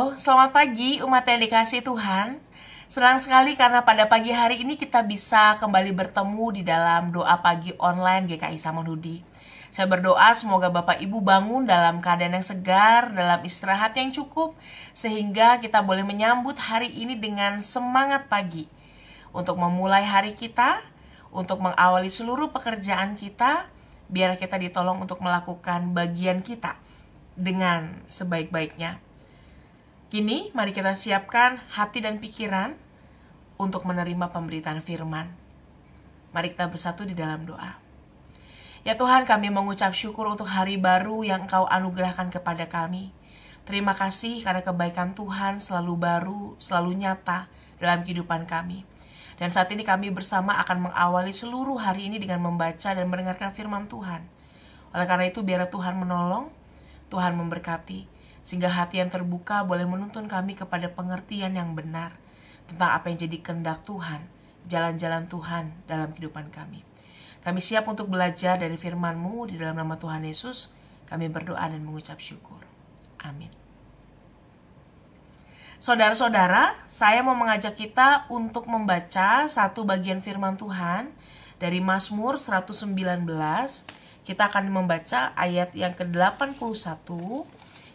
Halo, selamat pagi umat yang dikasihi Tuhan. Senang sekali karena pada pagi hari ini kita bisa kembali bertemu di dalam doa pagi online GKI Samanhudi. Saya berdoa semoga Bapak Ibu bangun dalam keadaan yang segar, dalam istirahat yang cukup, sehingga kita boleh menyambut hari ini dengan semangat pagi. Untuk memulai hari kita, untuk mengawali seluruh pekerjaan kita, biar kita ditolong untuk melakukan bagian kita dengan sebaik-baiknya. Kini, mari kita siapkan hati dan pikiran untuk menerima pemberitaan firman. Mari kita bersatu di dalam doa. Ya Tuhan, kami mengucap syukur untuk hari baru yang Engkau anugerahkan kepada kami. Terima kasih karena kebaikan Tuhan selalu baru, selalu nyata dalam kehidupan kami. Dan saat ini kami bersama akan mengawali seluruh hari ini dengan membaca dan mendengarkan firman Tuhan. Oleh karena itu, biar Tuhan menolong, Tuhan memberkati, sehingga hati yang terbuka boleh menuntun kami kepada pengertian yang benar tentang apa yang jadi kehendak Tuhan, jalan-jalan Tuhan dalam kehidupan kami. Kami siap untuk belajar dari firman-Mu. Di dalam nama Tuhan Yesus, kami berdoa dan mengucap syukur. Amin. Saudara-saudara, saya mau mengajak kita untuk membaca satu bagian firman Tuhan dari Mazmur 119. Kita akan membaca ayat yang ke-81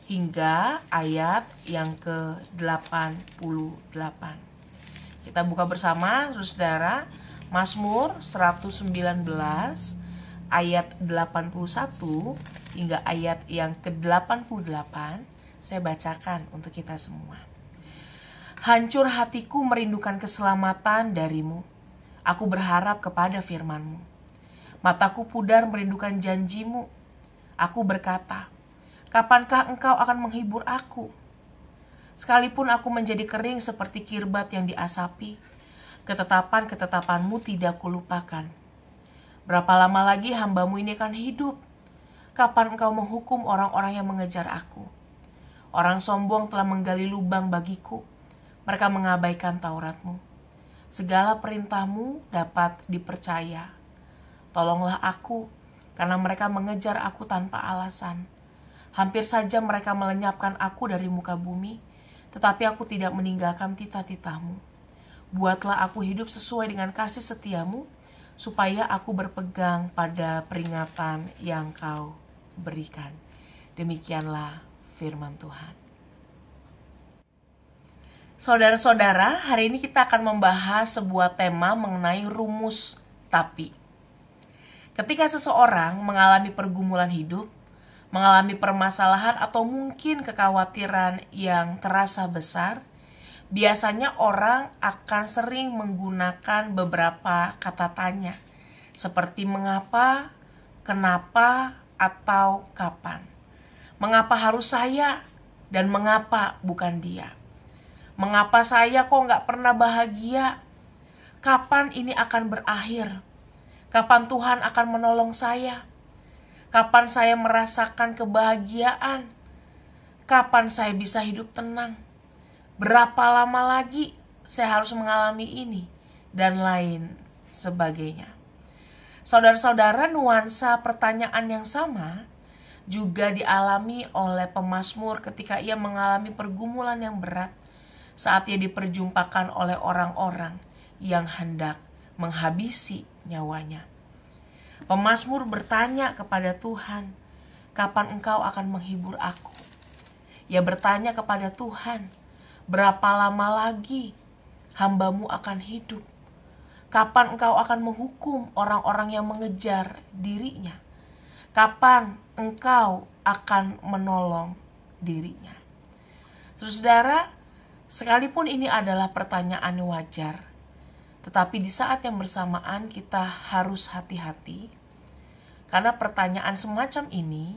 hingga ayat yang ke-88. Kita buka bersama, saudara, Mazmur 119 ayat 81 hingga ayat yang ke-88. Saya bacakan untuk kita semua. Hancur hatiku merindukan keselamatan dari-Mu. Aku berharap kepada firman-Mu. Mataku pudar merindukan janji-Mu. Aku berkata, kapankah Engkau akan menghibur aku? Sekalipun aku menjadi kering seperti kirbat yang diasapi, ketetapan-ketetapan-Mu tidak kulupakan. Berapa lama lagi hamba-Mu ini akan hidup? Kapan Engkau menghukum orang-orang yang mengejar aku? Orang sombong telah menggali lubang bagiku. Mereka mengabaikan Taurat-Mu. Segala perintah-Mu dapat dipercaya. Tolonglah aku, karena mereka mengejar aku tanpa alasan. Hampir saja mereka melenyapkan aku dari muka bumi, tetapi aku tidak meninggalkan titah-titah-Mu. Buatlah aku hidup sesuai dengan kasih setia-Mu, supaya aku berpegang pada peringatan yang Kau berikan. Demikianlah firman Tuhan. Saudara-saudara, hari ini kita akan membahas sebuah tema mengenai rumus tapi. Ketika seseorang mengalami pergumulan hidup, mengalami permasalahan atau mungkin kekhawatiran yang terasa besar, biasanya orang akan sering menggunakan beberapa kata tanya, seperti mengapa, kenapa, atau kapan. Mengapa harus saya dan mengapa bukan dia? Mengapa saya kok nggak pernah bahagia? Kapan ini akan berakhir? Kapan Tuhan akan menolong saya? Kapan saya merasakan kebahagiaan? Kapan saya bisa hidup tenang? Berapa lama lagi saya harus mengalami ini? Dan lain sebagainya. Saudara-saudara, nuansa pertanyaan yang sama juga dialami oleh pemazmur ketika ia mengalami pergumulan yang berat saat ia diperjumpakan oleh orang-orang yang hendak menghabisi nyawanya. Pemazmur bertanya kepada Tuhan, kapan Engkau akan menghibur aku? Ia bertanya kepada Tuhan, berapa lama lagi hamba-Mu akan hidup? Kapan Engkau akan menghukum orang-orang yang mengejar dirinya? Kapan Engkau akan menolong dirinya? Saudara, sekalipun ini adalah pertanyaan wajar, tetapi di saat yang bersamaan kita harus hati-hati, karena pertanyaan semacam ini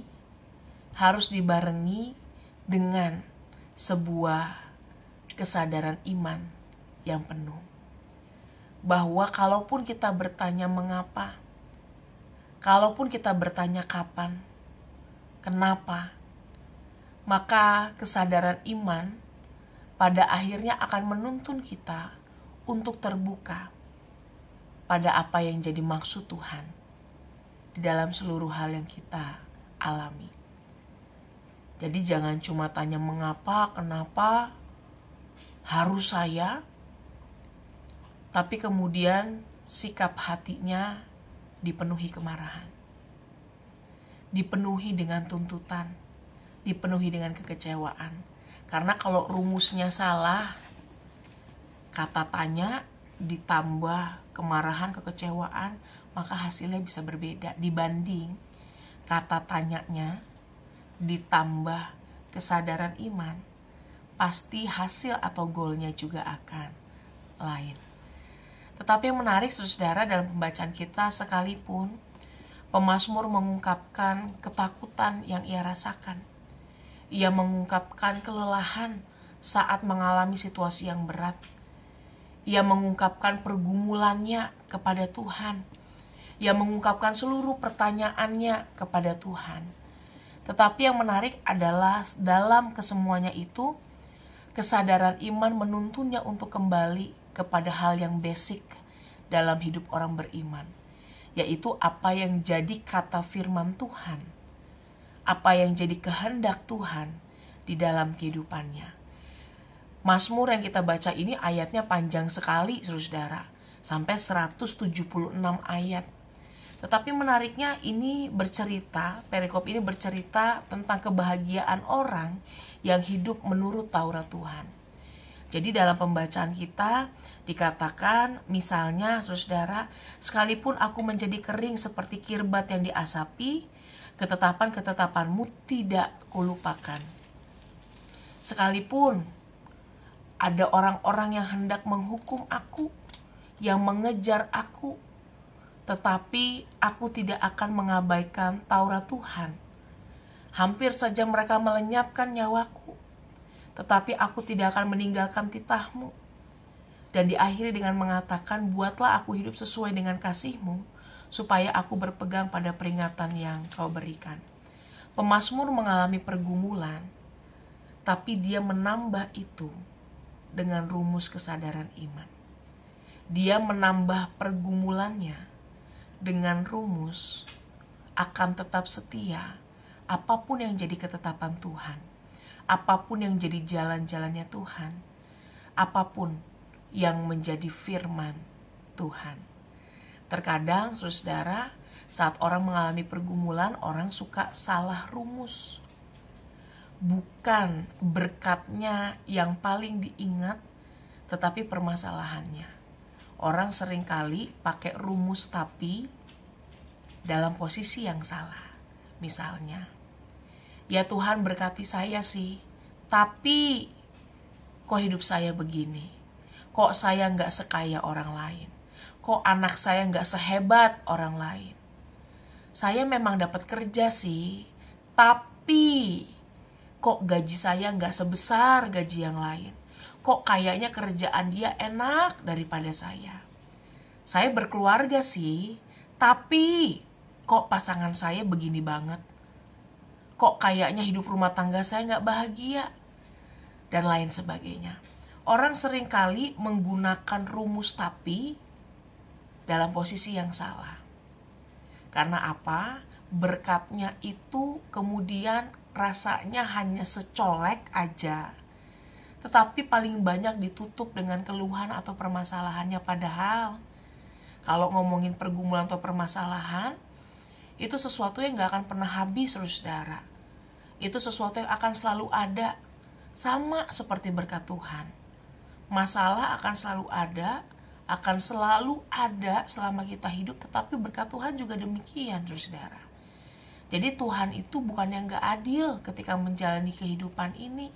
harus dibarengi dengan sebuah kesadaran iman yang penuh. Bahwa kalaupun kita bertanya mengapa, kalaupun kita bertanya kapan, kenapa, maka kesadaran iman pada akhirnya akan menuntun kita untuk terbuka pada apa yang jadi maksud Tuhan di dalam seluruh hal yang kita alami. Jadi jangan cuma tanya mengapa, kenapa, harus saya, tapi kemudian sikap hatinya dipenuhi kemarahan, dipenuhi dengan tuntutan, dipenuhi dengan kekecewaan. Karena kalau rumusnya salah, kata tanya ditambah kemarahan, kekecewaan, maka hasilnya bisa berbeda dibanding kata tanyanya ditambah kesadaran iman. Pasti hasil atau goalnya juga akan lain. Tetapi yang menarik saudara, dalam pembacaan kita sekalipun pemazmur mengungkapkan ketakutan yang ia rasakan. Ia mengungkapkan kelelahan saat mengalami situasi yang berat. Ia mengungkapkan pergumulannya kepada Tuhan. Ia mengungkapkan seluruh pertanyaannya kepada Tuhan. Tetapi yang menarik adalah dalam kesemuanya itu, kesadaran iman menuntunnya untuk kembali kepada hal yang basic dalam hidup orang beriman, yaitu apa yang jadi kata firman Tuhan, apa yang jadi kehendak Tuhan di dalam kehidupannya. Mazmur yang kita baca ini ayatnya panjang sekali, saudara, sampai 176 ayat. Tetapi menariknya ini bercerita, perikop ini bercerita tentang kebahagiaan orang yang hidup menurut Taurat Tuhan. Jadi dalam pembacaan kita dikatakan misalnya saudara, sekalipun aku menjadi kering seperti kirbat yang diasapi, ketetapan-ketetapanmu tidak kulupakan. Sekalipun ada orang-orang yang hendak menghukum aku, yang mengejar aku, tetapi aku tidak akan mengabaikan Taurat Tuhan. Hampir saja mereka melenyapkan nyawaku, tetapi aku tidak akan meninggalkan titahmu. Dan diakhiri dengan mengatakan, buatlah aku hidup sesuai dengan kasihmu, supaya aku berpegang pada peringatan yang kau berikan. Pemazmur mengalami pergumulan, tapi dia menambah itu dengan rumus kesadaran iman. Dia menambah pergumulannya dengan rumus akan tetap setia apapun yang jadi ketetapan Tuhan, apapun yang jadi jalan-jalannya Tuhan, apapun yang menjadi firman Tuhan. Terkadang, saudara, saat orang mengalami pergumulan, orang suka salah rumus. Bukan berkatnya yang paling diingat, tetapi permasalahannya. Orang seringkali pakai rumus tapi dalam posisi yang salah. Misalnya, ya Tuhan berkati saya sih, tapi kok hidup saya begini? Kok saya gak sekaya orang lain? Kok anak saya gak sehebat orang lain? Saya memang dapat kerja sih, tapi kok gaji saya gak sebesar gaji yang lain? Kok kayaknya kerjaan dia enak daripada saya? Saya berkeluarga sih, tapi kok pasangan saya begini banget? Kok kayaknya hidup rumah tangga saya gak bahagia? Dan lain sebagainya. Orang seringkali menggunakan rumus tapi dalam posisi yang salah. Karena apa? Berkatnya itu kemudian rasanya hanya secolek aja, tetapi paling banyak ditutup dengan keluhan atau permasalahannya. Padahal kalau ngomongin pergumulan atau permasalahan, itu sesuatu yang gak akan pernah habis, saudara. Itu sesuatu yang akan selalu ada, sama seperti berkat Tuhan. Masalah akan selalu ada selama kita hidup, tetapi berkat Tuhan juga demikian, saudara. Jadi Tuhan itu bukan yang gak adil ketika menjalani kehidupan ini.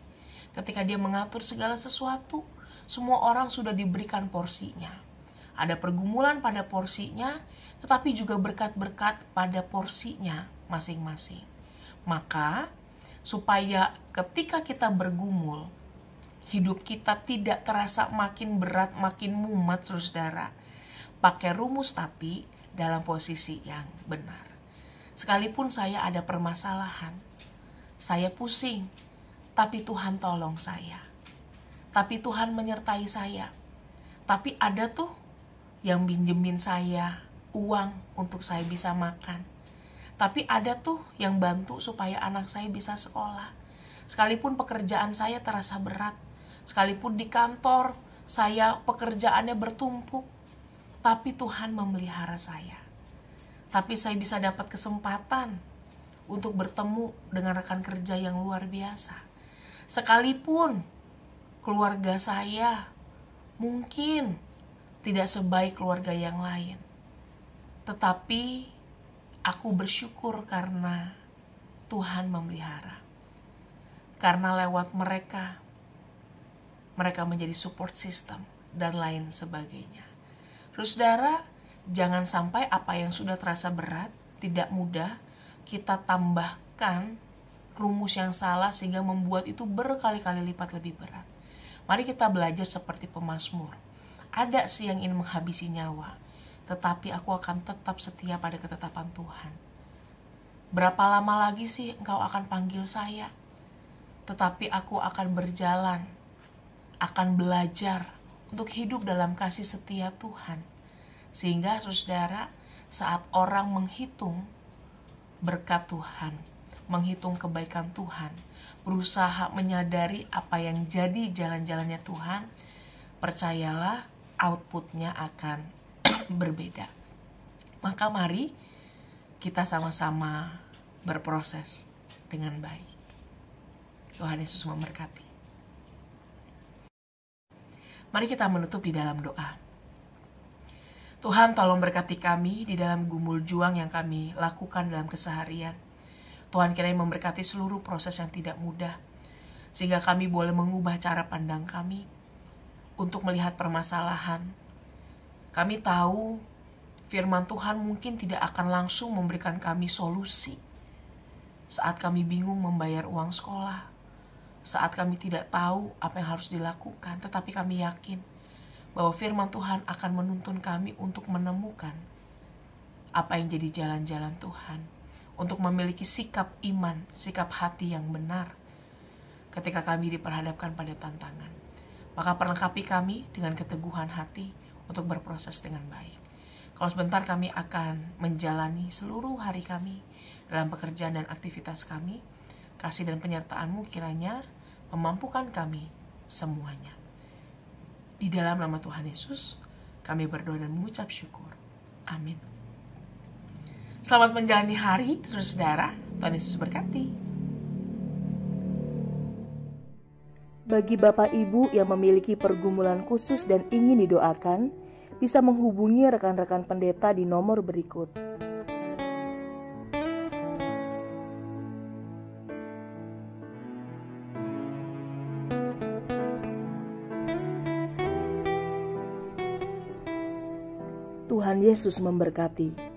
Ketika dia mengatur segala sesuatu, semua orang sudah diberikan porsinya. Ada pergumulan pada porsinya, tetapi juga berkat-berkat pada porsinya masing-masing. Maka, supaya ketika kita bergumul, hidup kita tidak terasa makin berat, makin mumet, saudara, pakai rumus tapi dalam posisi yang benar. Sekalipun saya ada permasalahan, saya pusing, tapi Tuhan tolong saya. Tapi Tuhan menyertai saya. Tapi ada tuh yang pinjemin saya uang untuk saya bisa makan. Tapi ada tuh yang bantu supaya anak saya bisa sekolah. Sekalipun pekerjaan saya terasa berat, sekalipun di kantor saya pekerjaannya bertumpuk, tapi Tuhan memelihara saya. Tapi saya bisa dapat kesempatan untuk bertemu dengan rekan kerja yang luar biasa. Sekalipun keluarga saya mungkin tidak sebaik keluarga yang lain, tetapi aku bersyukur karena Tuhan memelihara. Karena lewat mereka menjadi support system dan lain sebagainya. Saudara, jangan sampai apa yang sudah terasa berat, tidak mudah, kita tambahkan rumus yang salah sehingga membuat itu berkali-kali lipat lebih berat. Mari kita belajar seperti pemazmur. Ada sih yang ingin menghabisi nyawa, tetapi aku akan tetap setia pada ketetapan Tuhan. Berapa lama lagi sih engkau akan panggil saya? Tetapi aku akan berjalan, akan belajar untuk hidup dalam kasih setia Tuhan. Sehingga saudara, saat orang menghitung berkat Tuhan, menghitung kebaikan Tuhan, berusaha menyadari apa yang jadi jalan-jalannya Tuhan, percayalah outputnya akan berbeda. Maka mari kita sama-sama berproses dengan baik. Tuhan Yesus memberkati. Mari kita menutup di dalam doa. Tuhan, tolong berkati kami di dalam gumul juang yang kami lakukan dalam keseharian. Tuhan, kiranya memberkati seluruh proses yang tidak mudah, sehingga kami boleh mengubah cara pandang kami untuk melihat permasalahan. Kami tahu firman Tuhan mungkin tidak akan langsung memberikan kami solusi saat kami bingung membayar uang sekolah, saat kami tidak tahu apa yang harus dilakukan, tetapi kami yakin bahwa firman Tuhan akan menuntun kami untuk menemukan apa yang jadi jalan-jalan Tuhan, untuk memiliki sikap iman, sikap hati yang benar ketika kami diperhadapkan pada tantangan. Maka perlengkapi kami dengan keteguhan hati untuk berproses dengan baik. Kalau sebentar kami akan menjalani seluruh hari kami dalam pekerjaan dan aktivitas kami, kasih dan penyertaan-Mu kiranya memampukan kami semuanya. Di dalam nama Tuhan Yesus, kami berdoa dan mengucap syukur. Amin. Selamat menjalani hari, saudara. Tuhan Yesus berkati. Bagi Bapak Ibu yang memiliki pergumulan khusus dan ingin didoakan, bisa menghubungi rekan-rekan pendeta di nomor berikut. Tuhan Yesus memberkati.